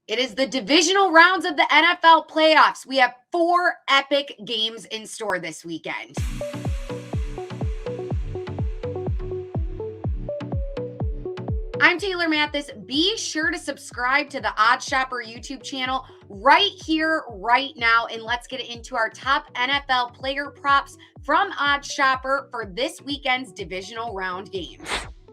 It is the divisional rounds of the NFL playoffs. We have 4 epic games in store this weekend. I'm Taylor Mathis. Be sure to subscribe to the Odds Shopper YouTube channel right here, right now, and let's get into our top NFL player props from Odds Shopper for this weekend's divisional round games.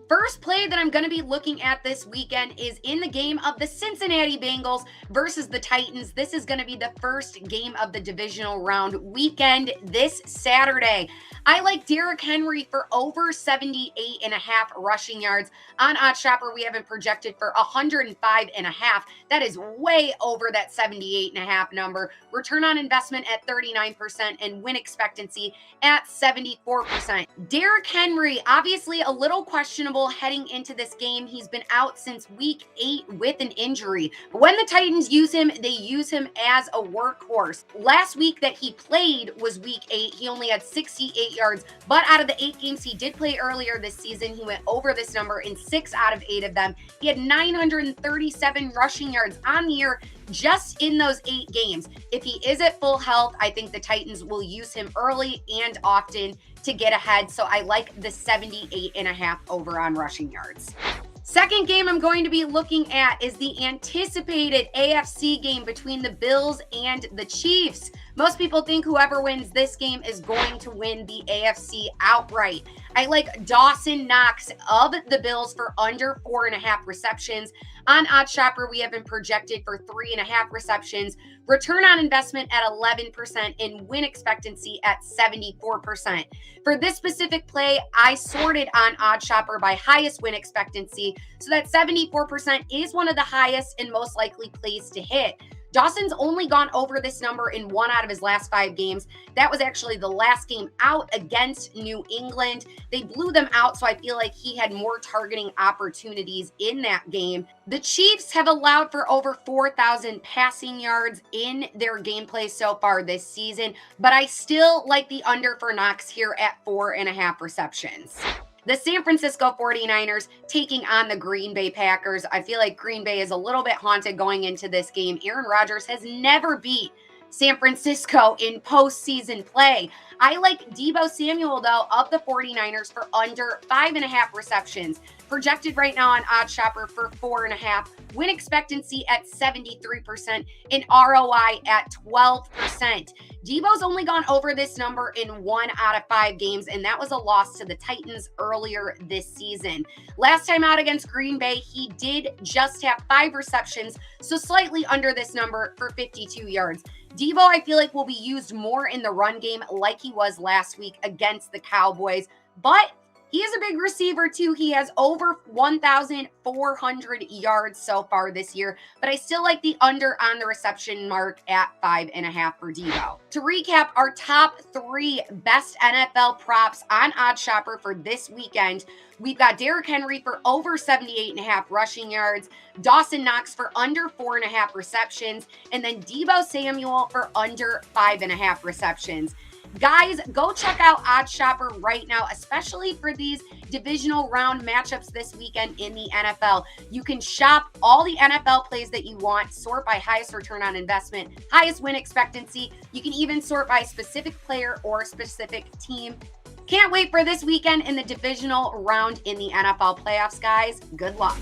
First play that I'm going to be looking at this weekend is in the game of the Cincinnati Bengals versus the Titans. This is going to be the first game of the divisional round weekend this Saturday. I like Derrick Henry for over 78.5 rushing yards. On OddsShopper, we have him projected for 105.5. That is way over that 78.5 number. Return on investment at 39% and win expectancy at 74%. Derrick Henry, obviously a little questionable heading into this game. He's been out since week 8 with an injury. But when the Titans use him, they use him as a workhorse. Last week that he played was week 8. He only had 68 yards, but out of the 8 games he did play earlier this season, he went over this number in 6 out of 8 of them. He had 937 rushing yards on the year just in those 8 games. If he is at full health, I think the Titans will use him early and often to get ahead. So I like the 78.5 over on rushing yards. Second game I'm going to be looking at is the anticipated AFC game between the Bills and the Chiefs. Most people think whoever wins this game is going to win the AFC outright. I like Dawson, Knox of the Bills for under 4.5 receptions. On OddsShopper, we have been projected for 3.5 receptions, return on investment at 11%, and win expectancy at 74%. For this specific play, I sorted on OddsShopper by highest win expectancy, so that 74% is one of the highest and most likely plays to hit. Dawson's only gone over this number in 1 out of his last 5 games. That was actually the last game out against New England. They blew them out, so I feel like he had more targeting opportunities in that game. The Chiefs have allowed for over 4,000 passing yards in their gameplay so far this season, but I still like the under for Knox here at 4.5 receptions. The San Francisco 49ers taking on the Green Bay Packers. I feel like Green Bay is a little bit haunted going into this game. Aaron Rodgers has never beat San Francisco in postseason play. I like Deebo Samuel, though, of the 49ers for under 5.5 receptions. Projected right now on OddsShopper for 4.5. Win expectancy at 73% and ROI at 12%. Deebo's only gone over this number in 1 out of 5 games, and that was a loss to the Titans earlier this season. Last time out against Green Bay, he did just have 5 receptions, so slightly under this number for 52 yards. Deebo, I feel like, will be used more in the run game like he was last week against the Cowboys, but he is a big receiver too. He has over 1,400 yards so far this year, but I still like the under on the reception mark at 5.5 for Deebo. To recap, our top 3 best NFL props on OddsShopper for this weekend, we've got Derrick Henry for over 78.5 rushing yards, Dawson Knox for under 4.5 receptions, and then Deebo Samuel for under 5.5 receptions. Guys, go check out OddsShopper right now, especially for these divisional round matchups this weekend in the NFL. You can shop all the NFL plays that you want, sort by highest return on investment, highest win expectancy. You can even sort by specific player or specific team. Can't wait for this weekend in the divisional round in the NFL playoffs, guys. Good luck.